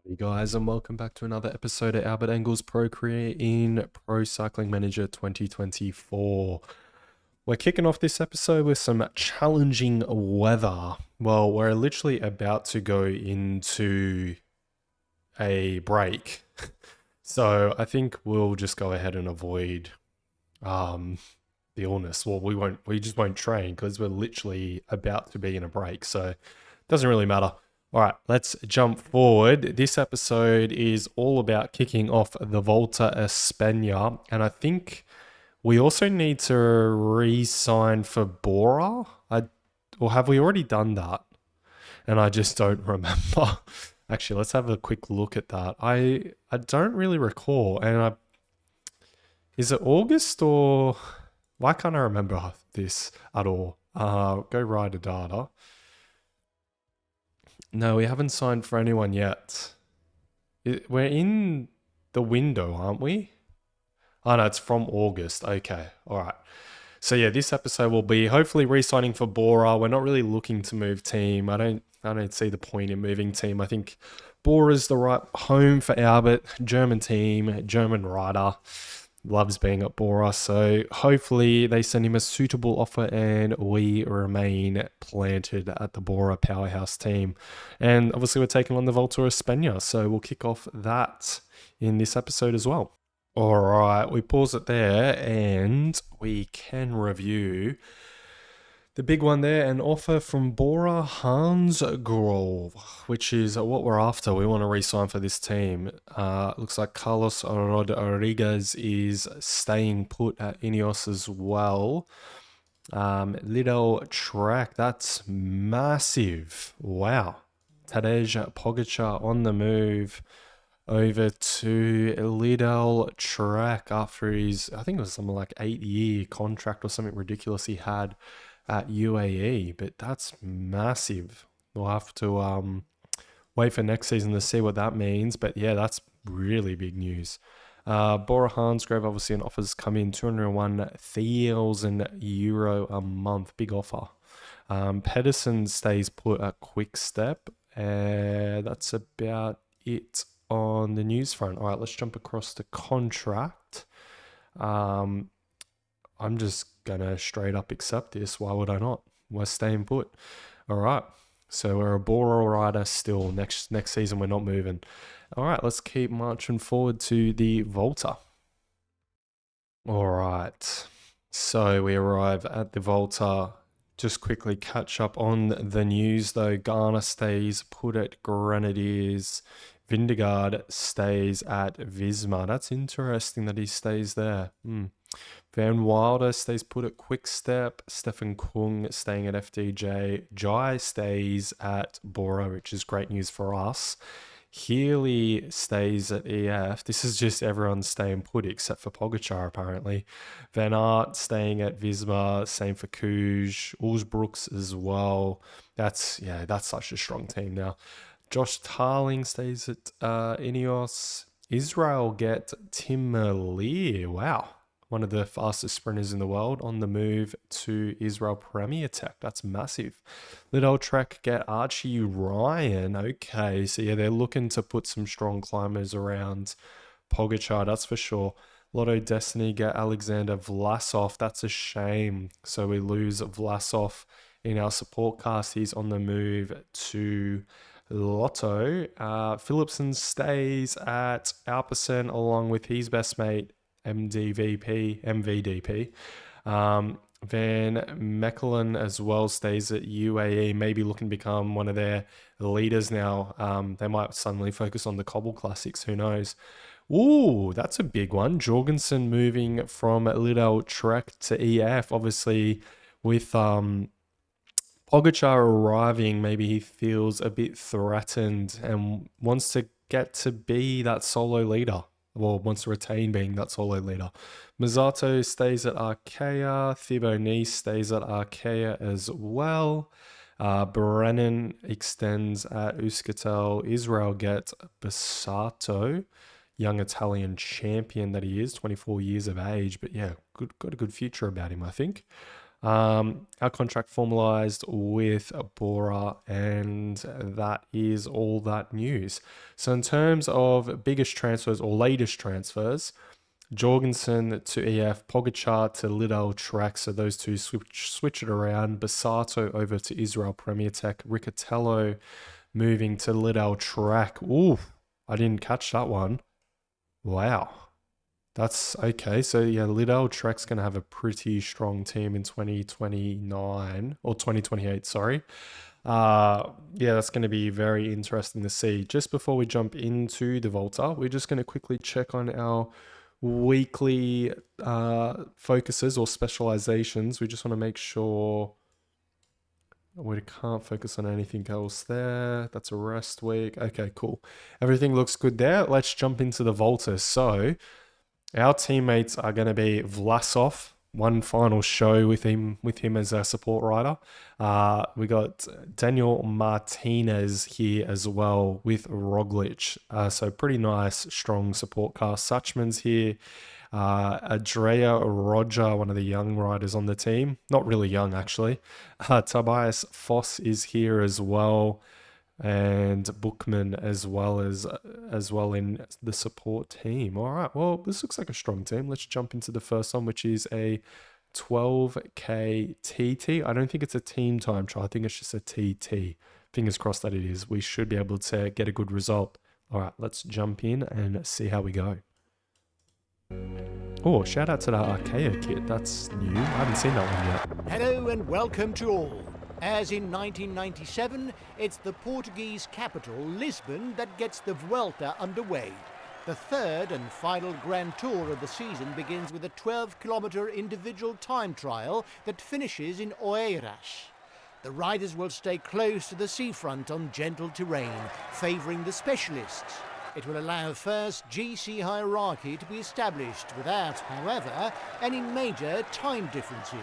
Hey guys, and welcome back to another episode of Albert Engel's Pro Career in Pro Cycling Manager 2024. We're kicking off this episode with some challenging weather. Well, we're literally about to go into a break. So I think we'll just go ahead and avoid um, the illness. Well, we just won't train because we're literally about to be in a break. So it doesn't really matter. All right, let's jump forward. This episode is all about kicking off the Volta Espana, and I think we also need to re-sign for Bora. Or have we already done that? And I just don't remember. Actually, let's have a quick look at that. I don't really recall, and is it August or why can't I remember this at all? Go rider data. No, we haven't signed for anyone yet. We're in the window, aren't we? Oh no, it's from August. Okay, all right. So yeah, this episode will be hopefully re-signing for Bora. We're not really looking to move team. I don't see the point in moving team. I think Bora's the right home for Albert. German team, German rider. Loves being at Bora. So hopefully they send him a suitable offer and we remain planted at the Bora powerhouse team. And obviously we're taking on the Volta Espana. So we'll kick off that in this episode as well. All right, we pause it there and we can review the big one there, an offer from Bora Hansgrove, which is what we're after. We want to re-sign for this team. Looks like Carlos Rodriguez is staying put at Ineos as well. Little track, that's massive. Wow. Tadej Pogacar on the move over to Lidl Track after his, I think it was something like 8-year contract or something ridiculous he had at UAE, but that's massive. We'll have to wait for next season to see what that means, but yeah, that's really big news. Bora Hansgrove, obviously an offer's come in, €201,000 a month, big offer. Pedersen stays put at Quick Step. That's about it on the news front. All right, let's jump across to contract. I'm just gonna straight up accept this. Why would I not? We're staying put. All right. So we're a Bora rider still. Next season we're not moving. All right, let's keep marching forward to the Volta. All right. So we arrive at the Volta. Just quickly catch up on the news though. Ghana stays put at Grenadiers. Vindegaard stays at Visma. That's interesting that he stays there. Van Wilder stays put at Quick Step. Stefan Kung staying at FDJ. Jai stays at Bora, which is great news for us. Healy stays at EF. This is just everyone staying put except for Pogacar, apparently. Van Aert staying at Visma. Same for Kuj. Ulsbrooks as well. That's such a strong team now. Josh Tarling stays at Ineos. Israel get Tim Lear. Wow. One of the fastest sprinters in the world on the move to Israel Premier Tech. That's massive. Little Trek get Archie Ryan. Okay, so yeah, they're looking to put some strong climbers around Pogacar, that's for sure. Lotto Destiny get Alexander Vlasov. That's a shame. So we lose Vlasov in our support cast. He's on the move to Lotto. Philipsen stays at Alpecin along with his best mate, MVDP. Van Mechelen as well stays at UAE, maybe looking to become one of their leaders now. They might suddenly focus on the Cobble Classics, who knows? Ooh, that's a big one. Jorgensen moving from Lidl Trek to EF, obviously with Pogacar arriving, maybe he feels a bit threatened and wants to get to be that solo leader. Well, wants to retain being that solo leader. Mazzato stays at Arkea. Thibaut Nice stays at Arkea as well. Brennan extends at Euskaltel. Israel get Bassato, young Italian champion that he is, 24 years of age. But yeah, got a good future about him, I think. Our contract formalized with Bora, and that is all that news. So in terms of biggest transfers or latest transfers, Jorgensen to EF, Pogacar to Lidl Trek, so those two switch it around. Basato over to Israel Premier Tech, Riccatello moving to Lidl Trek. Ooh, I didn't catch that one. Wow. That's okay. So yeah, Lidl Trek's going to have a pretty strong team in 2029 or 2028, sorry. Yeah, that's going to be very interesting to see. Just before we jump into the Volta, we're just going to quickly check on our weekly focuses or specializations. We just want to make sure we can't focus on anything else there. That's a rest week. Okay, cool. Everything looks good there. Let's jump into the Volta. So our teammates are going to be Vlasov, one final show with him as a support rider. We got Daniel Martinez here as well with Roglic. So pretty nice, strong support cast. Suchman's here. Andrea Roger, one of the young riders on the team. Not really young, actually. Tobias Foss is here as well. And Bookman as well in the support team. All right, well, this looks like a strong team. Let's jump into the first one, which is a 12K TT. I don't think it's a team time trial. I think it's just a TT. Fingers crossed that it is. We should be able to get a good result. All right, let's jump in and see how we go. Oh, shout out to the Archaea kit. That's new. I haven't seen that one yet. Hello and welcome to all. As in 1997, it's the Portuguese capital, Lisbon, that gets the Vuelta underway. The third and final Grand Tour of the season begins with a 12-kilometre individual time trial that finishes in Oeiras. The riders will stay close to the seafront on gentle terrain, favouring the specialists. It will allow first GC hierarchy to be established without, however, any major time differences.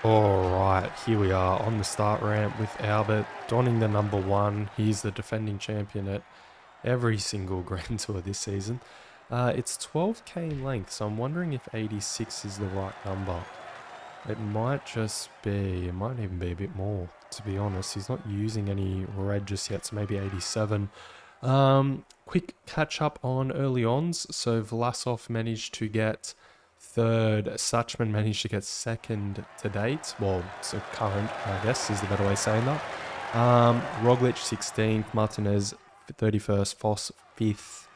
All right, here we are on the start ramp with Albert donning the number 1. He's the defending champion at every single Grand Tour this season. It's 12K in length, so I'm wondering if 86 is the right number. It might just be, it might even be a bit more, to be honest. He's not using any red just yet, so maybe 87. Quick catch up on early ons. So Vlasov managed to get 3rd, Suchman managed to get 2nd to date. Well, so current, I guess, is the better way of saying that. Roglic 16th, Martinez 31st, Foss 5th,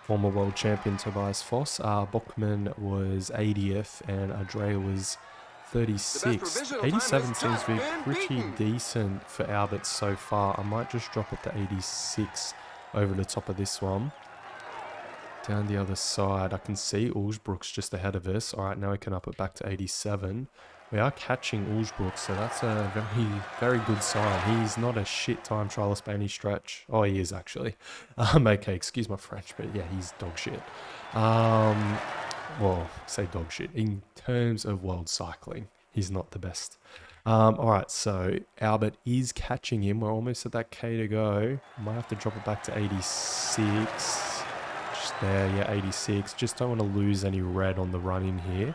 former world champion Tobias Foss. Bockman was 80th and Andrea was 36th. 87 seems to be pretty decent for Albert so far. I might just drop it to 86 over the top of this one. Down the other side, I can see Ulsbrook's just ahead of us. All right, now we can up it back to 87. We are catching Ulsbrook, so that's a very, very good sign. He's not a shit time trialist by any stretch. Oh, he is actually. Okay, excuse my French, but yeah, he's dog shit. Well, say dog shit. In terms of world cycling, he's not the best. All right, so Albert is catching him. We're almost at that K to go. Might have to drop it back to 86. There, yeah, 86. Just don't want to lose any red on the run in here.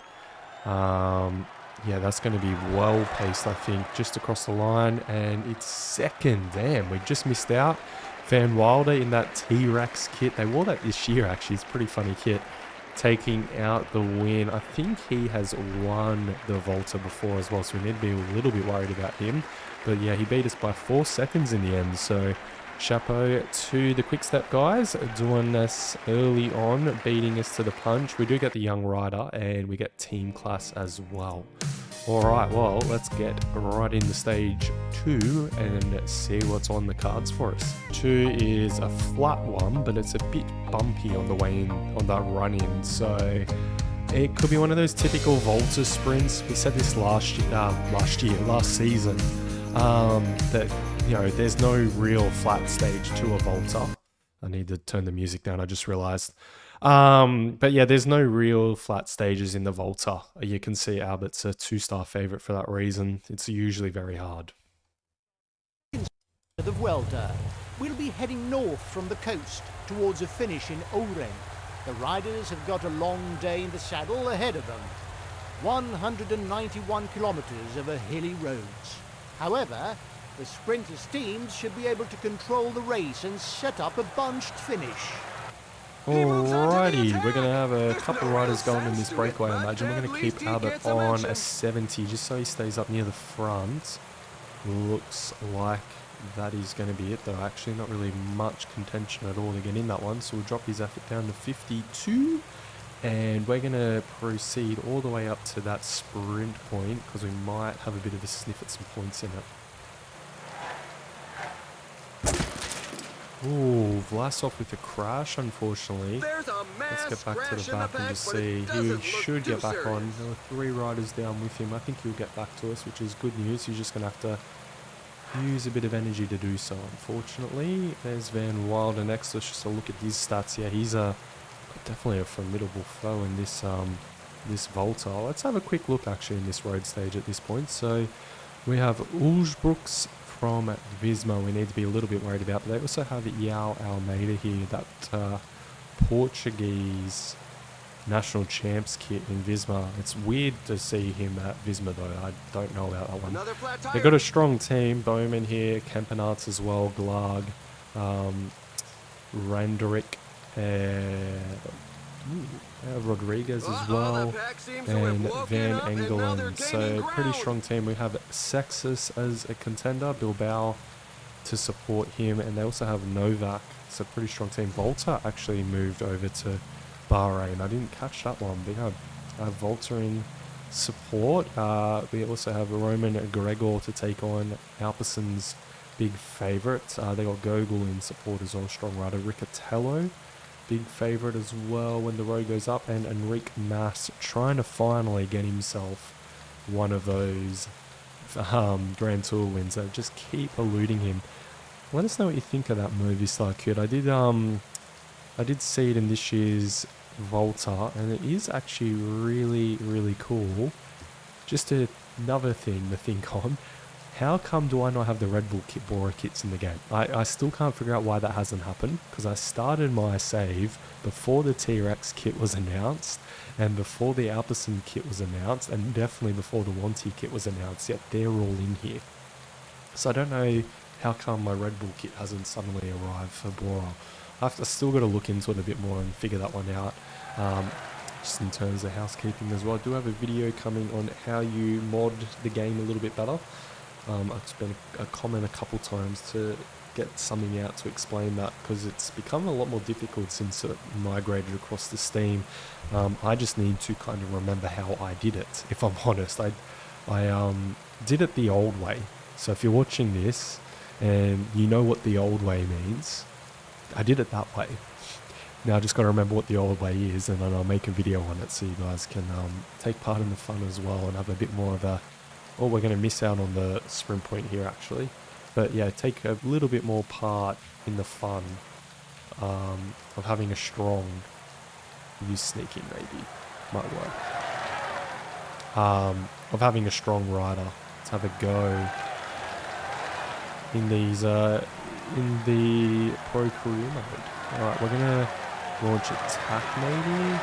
Yeah, that's going to be well paced, I think, just across the line. And it's 2nd. Damn, we just missed out. Van Wilder in that T-Rex kit. They wore that this year, actually. It's a pretty funny kit. Taking out the win. I think he has won the Volta before as well, so we need to be a little bit worried about him. But yeah, he beat us by 4 seconds in the end, so chapeau to the quick step guys, doing this early on, beating us to the punch. We do get the young rider and we get team class as well. All right, well, let's get right into stage 2 and see what's on the cards for us. 2 is a flat one, but it's a bit bumpy on the way in, on that run in. So it could be one of those typical Volta sprints. We said this last season, that, you know, there's no real flat stage to a Volta. I need to turn the music down, I just realized. But yeah, there's no real flat stages in the Volta. You can see Albert's a 2-star favorite for that reason. It's usually very hard. The Vuelta. We'll be heading north from the coast towards a finish in Oren. The riders have got a long day in the saddle ahead of them. 191 kilometres over hilly roads. However, the sprinters' teams should be able to control the race and set up a bunched finish. Alrighty, we're going to have a couple riders going in this breakaway, I imagine. We're going to keep Albert on a 70 just so he stays up near the front. Looks like that is going to be it, though. Actually, not really much contention at all to get in that one. So we'll drop his effort down to 52. And we're going to proceed all the way up to that sprint point because we might have a bit of a sniff at some points in it. Ooh, Vlasov with a crash, unfortunately. Let's get back to the back and just see. He should get back on. There were 3 riders down with him. I think he'll get back to us, which is good news. He's just going to have to use a bit of energy to do so, unfortunately. There's Van Wilder next. Let's just look at his stats. Yeah, he's definitely a formidable foe in this this Volta. Let's have a quick look, actually, in this road stage at this point. So we have Ulsbrooks from Visma we need to be a little bit worried about, but they also have Yao Almeida here, that Portuguese national champs kit in Visma. It's weird to see him at Visma though. I don't know about that one. They've got a strong team. Bowman here, Kempenarts as well, Glarg, Randerick, Rodriguez as well, and Van Engelen. So pretty strong team. We have Sexus as a contender, Bilbao to support him, and they also have Novak. It's a pretty strong team. Volta actually moved over to Bahrain. I didn't catch that one, but yeah, Volta in support. We also have Roman Gregor to take on Alperson's big favourite. They got Gogol in support as well, strong rider. Riccatello, big favourite as well when the road goes up, and Enrique Mas trying to finally get himself one of those Grand Tour wins that just keep eluding him. Let us know what you think of that Movistar kit. I did see it in this year's Volta, and it is actually really, really cool. Just another thing to think on. How come do I not have the Red Bull kit Bora kits in the game? I still can't figure out why that hasn't happened, because I started my save before the T-Rex kit was announced, and before the Alpecin kit was announced, and definitely before the Wanty kit was announced, yet they're all in here. So I don't know how come my Red Bull kit hasn't suddenly arrived for Bora. I've still got to look into it a bit more and figure that one out. Just in terms of housekeeping as well. I do have a video coming on how you mod the game a little bit better. It's been a comment a couple times to get something out to explain that, because it's become a lot more difficult since it migrated across to Steam. I just need to kind of remember how I did it, if I'm honest. I did it the old way. So if you're watching this and you know what the old way means, I did it that way. Now I just got to remember what the old way is, and then I'll make a video on it so you guys can take part in the fun as well and have a bit more of a... Oh, we're going to miss out on the sprint point here actually. But yeah, take a little bit more part in the fun of having a strong... Use sneaking maybe. Might work. Of having a strong rider. Let's have a go in these... in the Pro Career mode. Alright, we're going to launch attack maybe.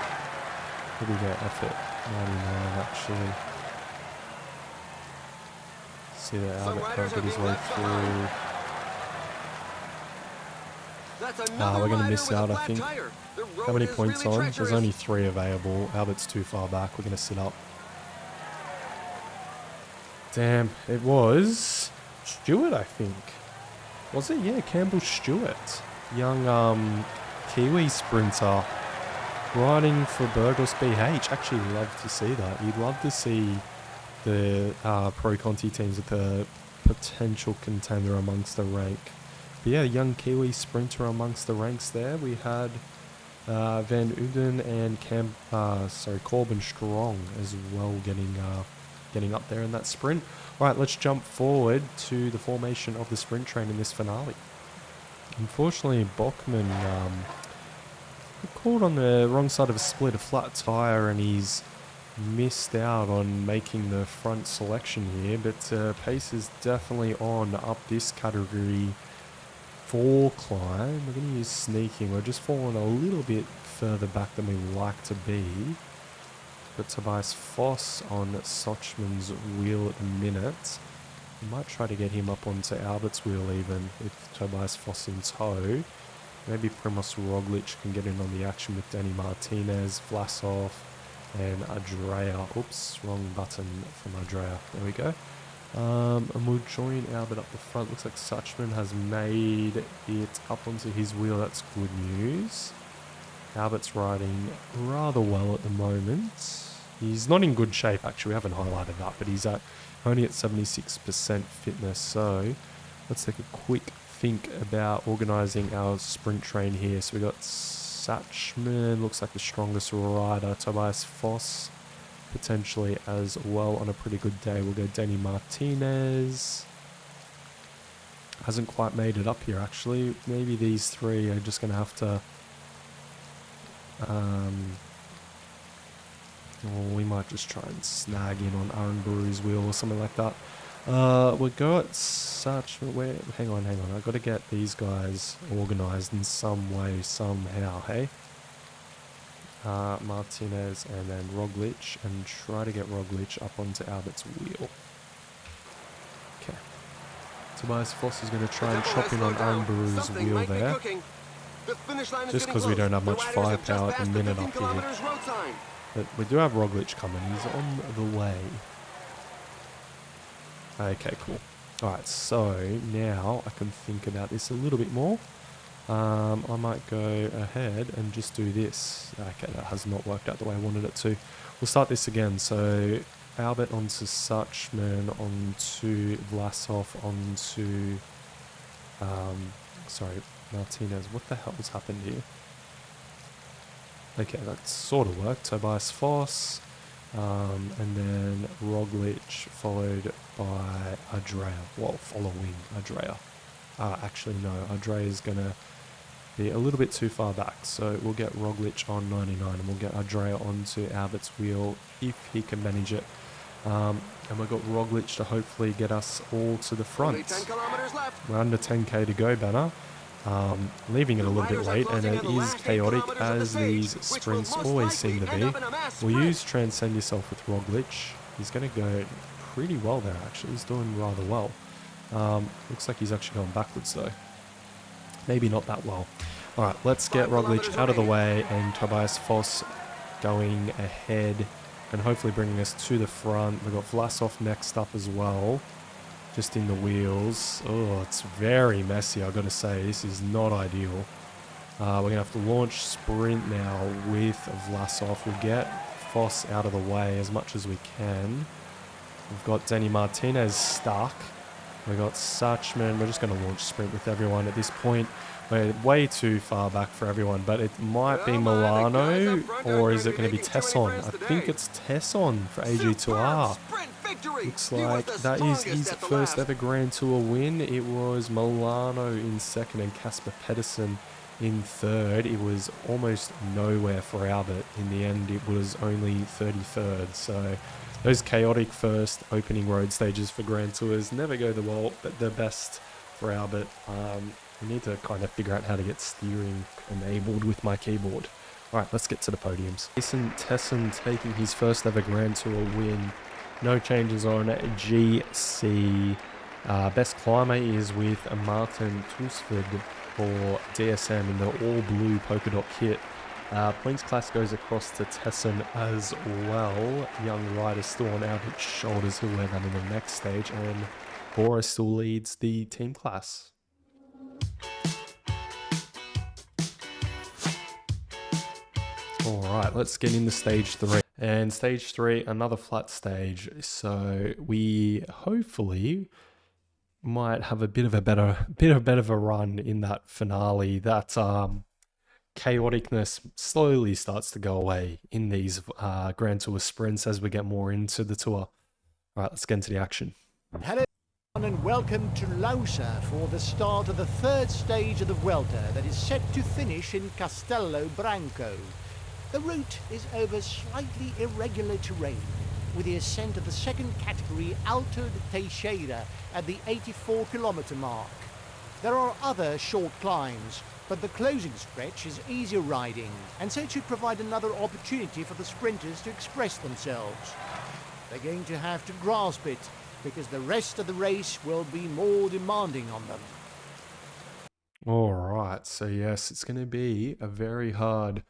What do we get? Effort 99 actually. See that Albert can't get his way through. We're going to miss out, I think. How many points on? There's only 3 available. Albert's too far back. We're going to sit up. Damn, it was Stewart, I think. Was it? Yeah, Campbell Stewart. Young Kiwi sprinter riding for Burgos BH. Actually love to see that. You'd love to see the Pro Conti teams with a potential contender amongst the rank. But yeah, young Kiwi sprinter amongst the ranks there. We had Van Uden and Corbin Strong as well getting up there in that sprint. Alright, let's jump forward to the formation of the sprint train in this finale. Unfortunately, Bachmann caught on the wrong side of a split, a flat tyre, and he's missed out on making the front selection here. But pace is definitely on up this category 4 climb. We're going to use sneaking. We're just falling a little bit further back than we like to be. Got Tobias Foss on Sochman's wheel at the minute. We might try to get him up onto Albert's wheel even with Tobias Foss in tow. Maybe Primoz Roglic can get in on the action with Danny Martinez, Vlasov, and Andrea. Oops, wrong button from Andrea. There we go. And we'll join Albert up the front. Looks like Suchman has made it up onto his wheel. That's good news. Albert's riding rather well at the moment. He's not in good shape, actually. We haven't highlighted that, but he's only at 76% fitness. So let's take a quick think about organising our sprint train here. So we got Suchman, looks like the strongest rider. Tobias Foss, potentially as well on a pretty good day. We'll go Danny Martinez. Hasn't quite made it up here, actually. Maybe these three are just going to have to... we might just try and snag in on Aaron Baru's wheel or something like that. We'll go at such... hang on. I've got to get these guys organised in some way, somehow, hey? Martinez and then Roglic, and try to get Roglic up onto Albert's wheel. Okay. Tobias Foss is going to try and chop in on Aaron Baru's wheel there. Just because we don't have much firepower at the minute up here. But we do have Roglic coming. He's on the way. Okay, cool. Alright, so now I can think about this a little bit more. I might go ahead and just do this. Okay, that has not worked out the way I wanted it to. We'll start this again. So Albert onto Suchman, onto Vlasov, onto... sorry, Martinez. What the hell's happened here? Okay, that sort of worked. Tobias Foss, and then Roglic followed by Andrea. Well, following Andrea. Actually, no. Andrea is going to be a little bit too far back. So we'll get Roglic on 99 and we'll get Andrea onto Albert's wheel if he can manage it. And we've got Roglic to hopefully get us all to the front. 10 kilometers left. We're under 10k to go, Banner. Leaving it a little bit late, and it is chaotic as these sprints always seem to be. We'll use Transcend Yourself with Roglic. He's going to go pretty well there, actually. He's doing rather well. Looks like he's actually going backwards, though. Maybe not that well. Alright, let's get Roglic out of the way, and Tobias Foss going ahead and hopefully bringing us to the front. We've got Vlasov next up as well. Just in the wheels. Oh, it's very messy, I've got to say. This is not ideal. We're going to have to launch sprint now with Vlasov. We'll get Foss out of the way as much as we can. We've got Danny Martinez stuck. We've got Suchman. We're just going to launch sprint with everyone at this point. We're way too far back for everyone, but it might be Milano, or is it going to be Tesson? I think it's Tesson for AG2R. Looks like that is his first ever Grand Tour win. It was Milano in second and Casper Pedersen in third. It was almost nowhere for Albert. In the end, it was only 33rd. So those chaotic first opening road stages for Grand Tours never go the best for Albert. We need to kind of figure out how to get steering enabled with my keyboard. Alright, let's get to the podiums. Jason Tesson taking his first ever Grand Tour win. No changes on GC. Best climber is with Martin Tusford for DSM in the all-blue polka dot kit. Points class goes across to Tesson as well. Young rider still on Albert's shoulders. He'll wear that in the next stage. And Bora still leads the team class. Alright, let's get into stage 3. And stage 3, another flat stage. So we hopefully might have a bit of a run in that finale. That chaoticness slowly starts to go away in these Grand Tour sprints as we get more into the tour. Alright, let's get into the action. Hello and welcome to Lausa for the start of the third stage of the Vuelta that is set to finish in Castelo Branco. The route is over slightly irregular terrain, with the ascent of the second category Alto de Teixeira at the 84-kilometer mark. There are other short climbs, But the closing stretch is easier riding, and so it should provide another opportunity for the sprinters to express themselves. They're going to have to grasp it, because the rest of the race will be more demanding on them. All right. So, yes, it's going to be a very hard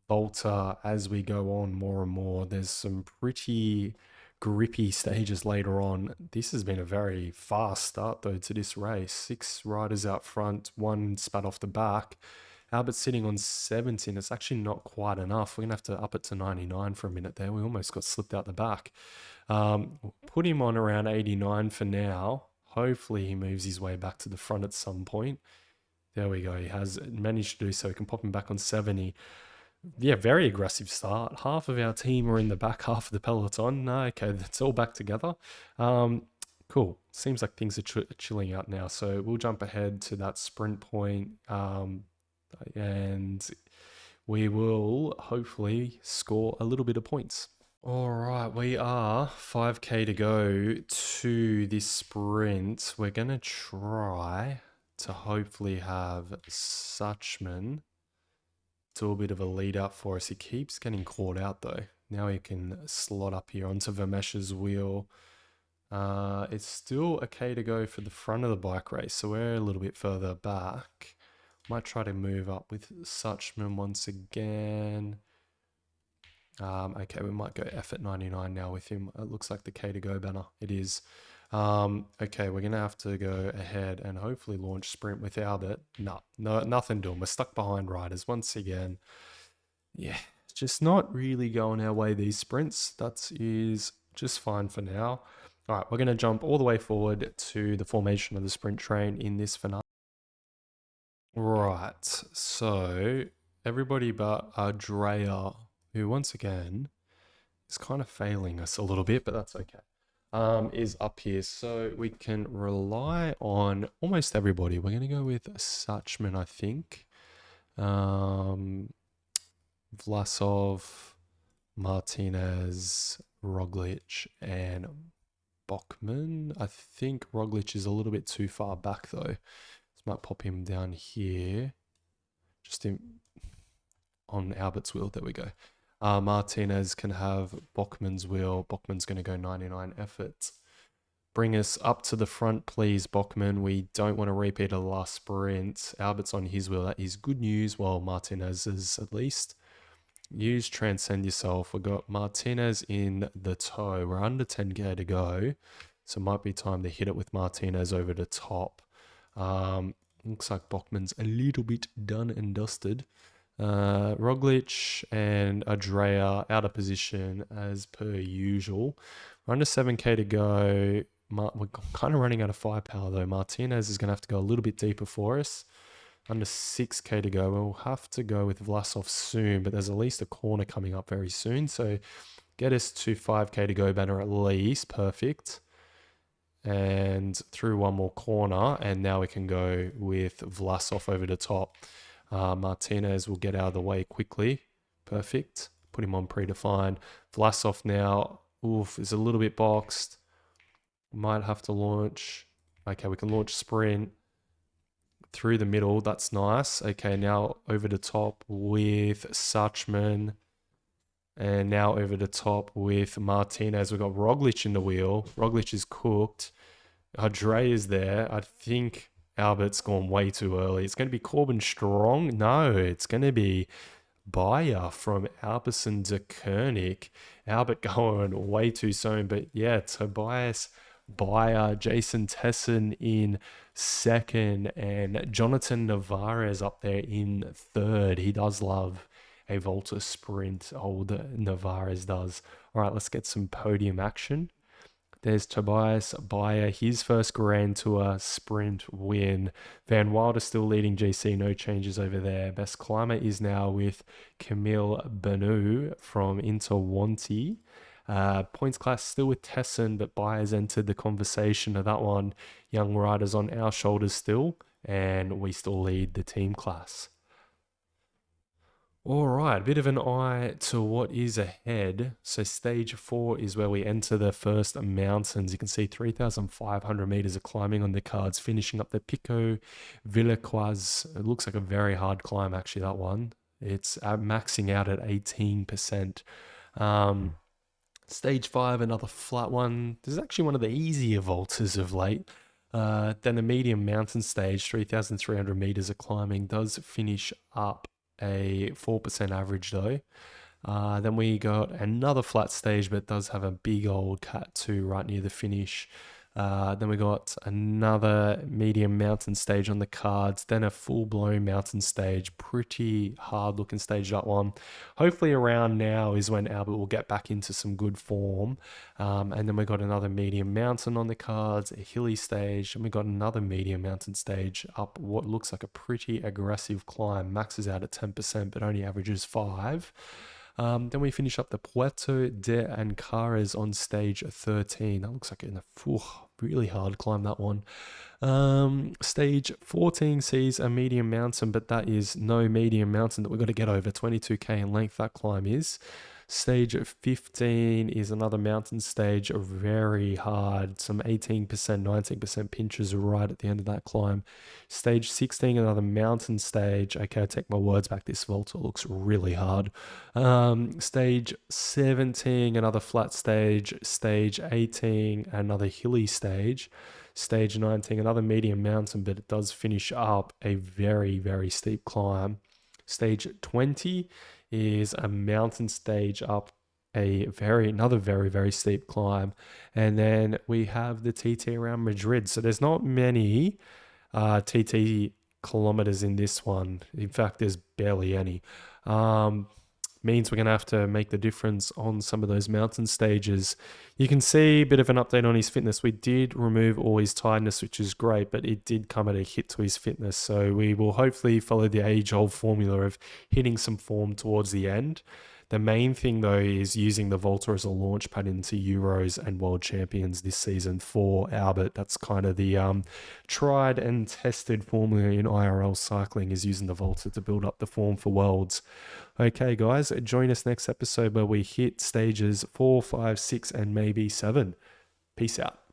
Volta as we go on more and more. There's some pretty grippy stages later on. This has been a very fast start, though, to this race. 6 riders out front, 1 spat off the back. Albert's sitting on 17. It's actually not quite enough. We're going to have to up it to 99 for a minute there. We almost got slipped out the back. Put him on around 89 for now. Hopefully he moves his way back to the front at some point. There we go. He has managed to do so. We can pop him back on 70. Yeah, very aggressive start. Half of our team are in the back half of the peloton. No, okay, that's all back together. Cool. Seems like things are chilling out now. So we'll jump ahead to that sprint point, and we will hopefully score a little bit of points. All right, we are 5K to go to this sprint. We're going to try to hopefully have Suchman do a bit of a lead up for us. He keeps getting caught out though. Now he can slot up here onto Vermesh's wheel. It's still a K to go for the front of the bike race, so we're a little bit further back. Might try to move up with Suchman once again. Okay, we might go F at 99 now with him. It looks like the K to go banner. It is. Okay, we're going to have to go ahead and hopefully launch sprint with Albert. No, nothing doing. We're stuck behind riders once again. Yeah, it's just not really going our way, these sprints. That is just fine for now. All right, we're going to jump all the way forward to the formation of the sprint train in this finale. Right, so everybody but Andrea, who once again is kind of failing us a little bit, but that's okay, is up here. So we can rely on almost everybody. We're going to go with Suchman, I think. Vlasov, Martinez, Roglic, and Bachmann. I think Roglic is a little bit too far back though. So might pop him down here. Just on Albert's wheel. There we go. Martinez can have Bachmann's wheel. Bachmann's going to go 99 effort. Bring us up to the front, please, Bachmann. We don't want to repeat a last sprint. Albert's on his wheel. That is good news. Well, Martinez is at least. Use Transcend Yourself. We've got Martinez in the tow. We're under 10k to go. So it might be time to hit it with Martinez over the top. Looks like Bachmann's a little bit done and dusted. Roglic and Andrea out of position as per usual. We're under 7k to go. We're kind of running out of firepower though. Martinez is going to have to go a little bit deeper for us. Under 6k to go. We'll have to go with Vlasov soon, but there's at least a corner coming up very soon. So get us to 5k to go banner at least. Perfect. And through one more corner, and now we can go with Vlasov over the top. Martinez will get out of the way quickly. Perfect. Put him on predefined. Vlasov now, is a little bit boxed. Might have to launch. Okay, we can launch sprint through the middle. That's nice. Okay, now over the top with Suchman. And now over the top with Martinez. We've got Roglic in the wheel. Roglic is cooked. Andre is there. I think Albert's gone way too early. It's going to be Corbin Strong. No, it's going to be Bayer from Alpecin de Koenig. Albert going way too soon. But yeah, Tobias Bayer, Jason Tesson in second, and Jonathan Navarez up there in third. He does love a Volta sprint, old Navarez does. All right, let's get some podium action. There's Tobias Bayer, his first Grand Tour sprint win. Van Wilder still leading GC, no changes over there. Best climber is now with Camille Benu from Interwanti. Points class still with Tesson, but Bayer's entered the conversation of that one. Young riders on our shoulders still, and we still lead the team class. All right, bit of an eye to what is ahead. So, stage 4 is where we enter the first mountains. You can see 3,500 meters of climbing on the cards, finishing up the Pico Villaquaz. It looks like a very hard climb, actually, that one. It's maxing out at 18%. Um, Stage 5, another flat one. This is actually one of the easier vaulters of late. Then a medium mountain stage, 3,300 meters of climbing, does finish up a 4% average though. Then we got another flat stage, but it does have a big old cat 2 right near the finish. Then we got another medium mountain stage on the cards, then a full-blown mountain stage, pretty hard-looking stage, that one. Hopefully around now is when Albert will get back into some good form. And then we got another medium mountain on the cards, a hilly stage, and we got another medium mountain stage up what looks like a pretty aggressive climb, maxes out at 10%, but only averages 5. Then we finish up the Puerto de Ancares on stage 13. That looks like a really hard climb, that one. Stage 14 sees a medium mountain, but that is no medium mountain that we've got to get over. 22k in length, that climb is. Stage 15 is another mountain stage, very hard, some 18%, 19% pinches right at the end of that climb. Stage 16, another mountain stage. Okay, I take my words back, this Volta looks really hard. Stage 17, another flat stage. Stage 18, another hilly stage. Stage 19, another medium mountain, but it does finish up a very, very steep climb. Stage 20 is a mountain stage up another very, very steep climb. And then we have the TT around Madrid. So there's not many TT kilometers in this one. In fact, there's barely any. Means we're going to have to make the difference on some of those mountain stages. You can see a bit of an update on his fitness. We did remove all his tiredness, which is great, but it did come at a hit to his fitness. So we will hopefully follow the age-old formula of hitting some form towards the end. The main thing, though, is using the Volta as a launch pad into Euros and World Champions this season for Albert. That's kind of the tried and tested formula in IRL cycling, is using the Volta to build up the form for Worlds. Okay, guys, join us next episode where we hit stages 4, 5, 6, and maybe 7. Peace out.